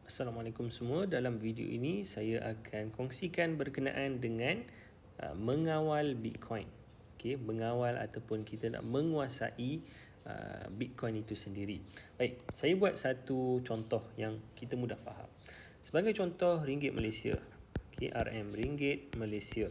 Assalamualaikum semua. Dalam video ini saya akan kongsikan berkenaan dengan mengawal Bitcoin. Okey, mengawal ataupun kita nak menguasai Bitcoin itu sendiri. Baik, saya buat satu contoh yang kita mudah faham. Sebagai contoh ringgit Malaysia. Okey, RM ringgit Malaysia.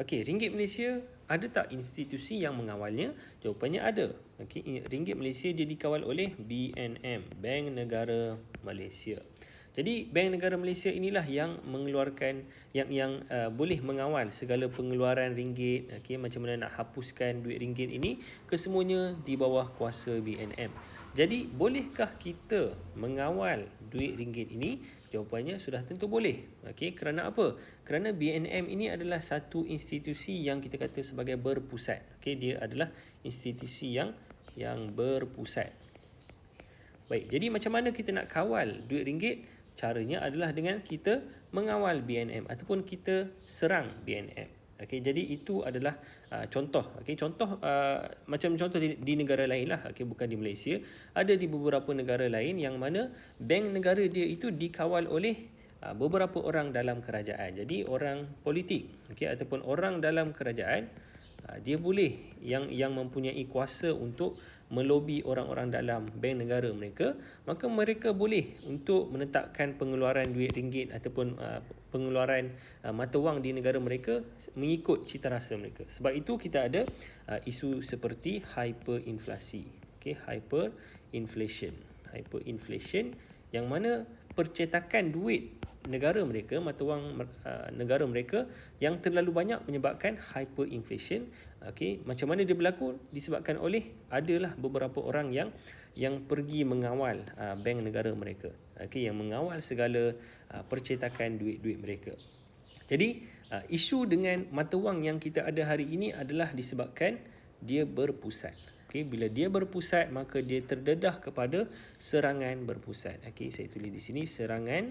Okey, ringgit Malaysia ada tak institusi yang mengawalnya? Jawapannya ada. Okey, ringgit Malaysia dia dikawal oleh BNM, Bank Negara Malaysia. Jadi Bank Negara Malaysia inilah yang mengeluarkan yang boleh mengawal segala pengeluaran ringgit, okey, macam mana nak hapuskan duit ringgit ini, kesemuanya di bawah kuasa BNM. Jadi bolehkah kita mengawal duit ringgit ini? Jawapannya sudah tentu boleh. Okey, kerana apa? Kerana BNM ini adalah satu institusi yang kita kata sebagai berpusat. Okey, dia adalah institusi yang berpusat. Baik, jadi macam mana kita nak kawal duit ringgit? Caranya adalah dengan kita mengawal BNM ataupun kita serang BNM. Okey, jadi itu adalah contoh. Okey, contoh macam contoh di negara lain lah. Okey, bukan di Malaysia. Ada di beberapa negara lain yang mana bank negara dia itu dikawal oleh beberapa orang dalam kerajaan. Jadi orang politik, okey, ataupun orang dalam kerajaan dia boleh yang mempunyai kuasa untuk melobi orang-orang dalam bank negara mereka, maka mereka boleh untuk menetapkan pengeluaran duit ringgit ataupun pengeluaran mata wang di negara mereka mengikut cita rasa mereka. Sebab itu kita ada isu seperti hyperinflasi. Okey, hyperinflation yang mana percetakan duit negara mereka, mata wang negara mereka yang terlalu banyak menyebabkan hyperinflation. Okey, macam mana dia berlaku? Disebabkan oleh adalah beberapa orang yang pergi mengawal bank negara mereka. Okey, yang mengawal segala percetakan duit-duit mereka. Jadi isu dengan mata wang yang kita ada hari ini adalah disebabkan dia berpusat. Okey, bila dia berpusat maka dia terdedah kepada serangan berpusat. Okey, saya tulis di sini serangan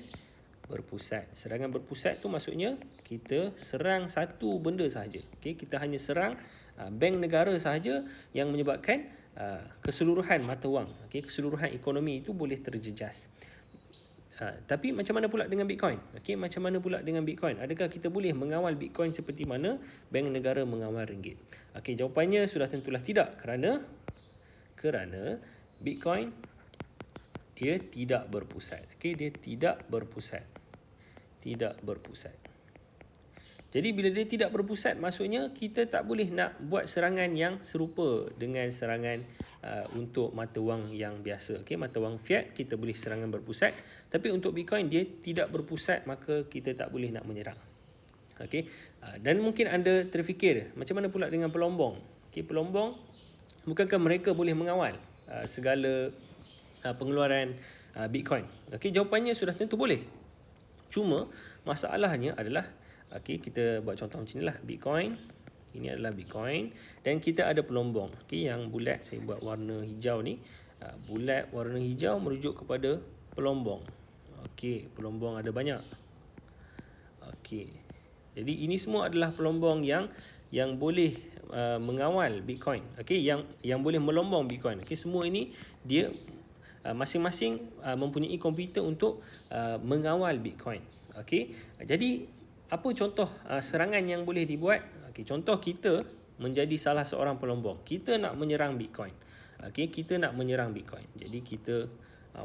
berpusat. Serangan berpusat tu maksudnya kita serang satu benda sahaja. Okey, kita hanya serang bank negara sahaja yang menyebabkan keseluruhan mata wang, okey, keseluruhan ekonomi itu boleh terjejas. Tapi macam mana pula dengan Bitcoin? Okey, macam mana pula dengan Bitcoin? Adakah kita boleh mengawal Bitcoin seperti mana bank negara mengawal ringgit? Okey, jawapannya sudah tentulah tidak, kerana Bitcoin dia tidak berpusat. Okey, dia tidak berpusat. Jadi bila dia tidak berpusat, maksudnya kita tak boleh nak buat serangan yang serupa dengan serangan untuk mata wang yang biasa. Okey, mata wang fiat kita boleh serangan berpusat, tapi untuk Bitcoin dia tidak berpusat, maka kita tak boleh nak menyerang. Okey, dan mungkin anda terfikir macam mana pula dengan pelombong? Okey, pelombong, bukankah mereka boleh mengawal segala pengeluaran Bitcoin? Okey, jawapannya sudah tentu boleh. Cuma masalahnya adalah, okey, kita buat contoh macam inilah. Bitcoin, ini adalah Bitcoin dan kita ada pelombong, okey, yang bulat. Saya buat warna hijau ni. Bulat warna hijau merujuk kepada pelombong. Okey, pelombong ada banyak. Okey, jadi ini semua adalah pelombong yang boleh mengawal Bitcoin. Okey, yang boleh melombong Bitcoin. Okey, semua ini dia masing-masing mempunyai komputer untuk mengawal Bitcoin. Okey, jadi apa contoh serangan yang boleh dibuat? Okey, contoh kita menjadi salah seorang pelombong. Kita nak menyerang Bitcoin. Okey, kita nak menyerang Bitcoin. Jadi kita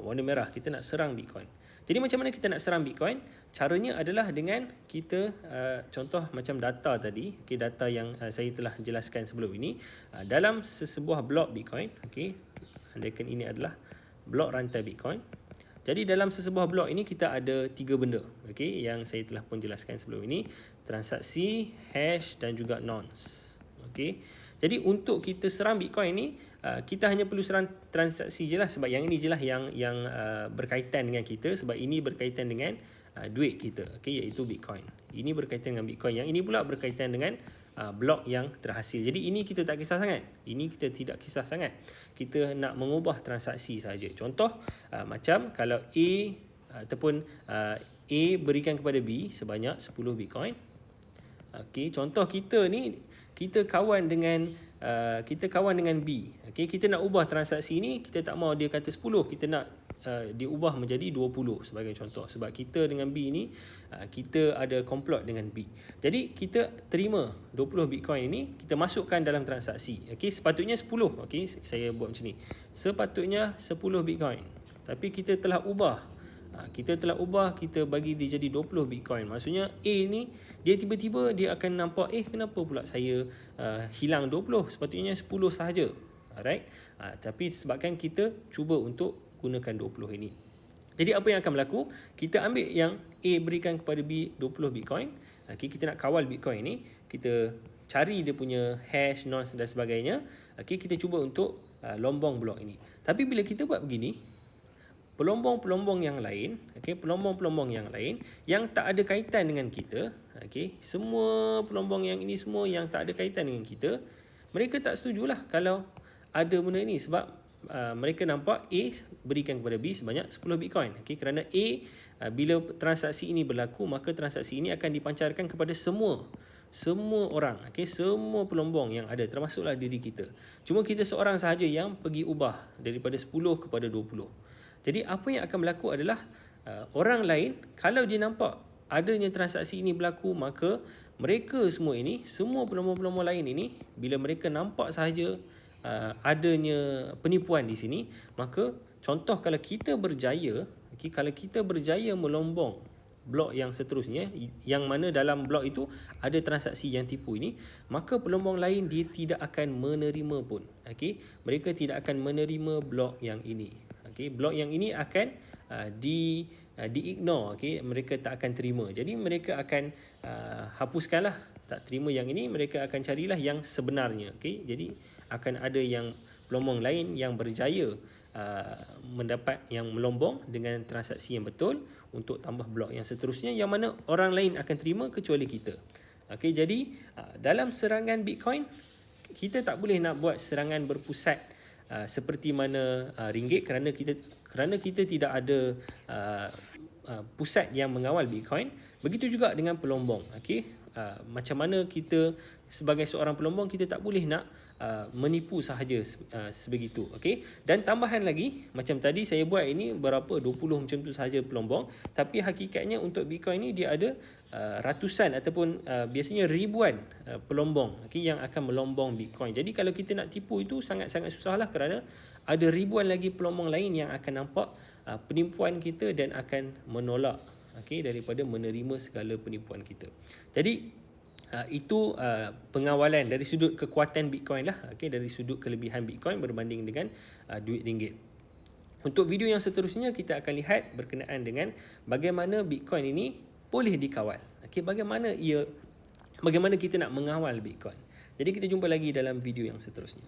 warna merah, kita nak serang Bitcoin. Jadi macam mana kita nak serang Bitcoin? Caranya adalah dengan kita contoh macam data tadi, okey, data yang saya telah jelaskan sebelum ini, dalam sesebuah blok Bitcoin, okey, andaikan ini adalah blok rantai Bitcoin. Jadi dalam sesebuah blok ini kita ada 3 benda, okey, yang saya telah pun jelaskan sebelum ini: transaksi, hash dan juga nonce. Okey, jadi untuk kita serang Bitcoin ni, kita hanya perlu serang transaksi je lah, sebab yang ini je lah yang berkaitan dengan kita, sebab ini berkaitan dengan duit kita, okey, iaitu Bitcoin. Ini berkaitan dengan Bitcoin, yang ini pula berkaitan dengan blok yang terhasil. Jadi ini kita tak kisah sangat. Ini kita tidak kisah sangat. Kita nak mengubah transaksi saja. Contoh macam kalau A ataupun A berikan kepada B sebanyak 10 Bitcoin. Okey, contoh kita ni kita kawan dengan B. Okey, kita nak ubah transaksi ni, kita tak mau dia kata 10, kita nak diubah menjadi 20 sebagai contoh, sebab kita dengan B ni kita ada komplot dengan B. Jadi kita terima 20 Bitcoin ini, kita masukkan dalam transaksi. Okey, sepatutnya 10. Okey, saya buat macam ni. Sepatutnya 10 Bitcoin. Tapi kita telah ubah. Kita bagi dia jadi 20 Bitcoin. Maksudnya A ni dia tiba-tiba dia akan nampak, kenapa pula saya hilang 20, sepatutnya 10 sahaja. Alright. Tapi sebabkan kita cuba untuk gunakan 20 ini. Jadi apa yang akan berlaku? Kita ambil yang A berikan kepada B 20 Bitcoin. Okay, kita nak kawal Bitcoin ni, kita cari dia punya hash, nonce dan sebagainya. Okay, kita cuba untuk lombong blok ini. Tapi bila kita buat begini, pelombong-pelombong yang lain, pelombong-pelombong yang lain yang tak ada kaitan dengan kita, semua pelombong yang ini semua yang tak ada kaitan dengan kita, mereka tak setujulah kalau ada benda ini, sebab mereka nampak A berikan kepada B sebanyak 10 Bitcoin. Kerana A, bila transaksi ini berlaku, maka transaksi ini akan dipancarkan kepada semua orang, semua pelombong yang ada, termasuklah diri kita. Cuma kita seorang sahaja yang pergi ubah daripada 10 kepada 20. Jadi apa yang akan berlaku adalah orang lain, kalau dia nampak adanya transaksi ini berlaku, maka mereka semua ini, semua pelombong-pelombong lain ini, bila mereka nampak sahaja adanya penipuan di sini, maka contoh kalau kita berjaya, melombong blok yang seterusnya, yang mana dalam blok itu ada transaksi yang tipu ini, maka pelombong lain dia tidak akan menerima pun. Mereka tidak akan menerima blok yang ini. Blok yang ini akan di-ignore. Mereka tak akan terima. Jadi mereka akan hapuskanlah, tak terima yang ini, mereka akan carilah yang sebenarnya. Jadi akan ada yang pelombong lain yang berjaya mendapat yang melombong dengan transaksi yang betul untuk tambah blok yang seterusnya, yang mana orang lain akan terima kecuali kita. Jadi dalam serangan Bitcoin, kita tak boleh nak buat serangan berpusat seperti mana ringgit, kerana kita tidak ada pusat yang mengawal Bitcoin. Begitu juga dengan pelombong. Macam mana kita sebagai seorang pelombong, kita tak boleh nak menipu sahaja sebegitu. Dan tambahan lagi, macam tadi saya buat ini berapa, 20 macam tu sahaja pelombong, tapi hakikatnya untuk Bitcoin ni dia ada ratusan ataupun biasanya ribuan pelombong yang akan melombong Bitcoin. Jadi kalau kita nak tipu itu sangat-sangat susahlah, kerana ada ribuan lagi pelombong lain yang akan nampak penipuan kita dan akan menolak daripada menerima segala penipuan kita. Jadi itu pengawalan dari sudut kekuatan Bitcoin lah, dari sudut kelebihan Bitcoin berbanding dengan duit ringgit. Untuk video yang seterusnya, kita akan lihat berkenaan dengan bagaimana Bitcoin ini boleh dikawal. Bagaimana kita nak mengawal Bitcoin. Jadi kita jumpa lagi dalam video yang seterusnya.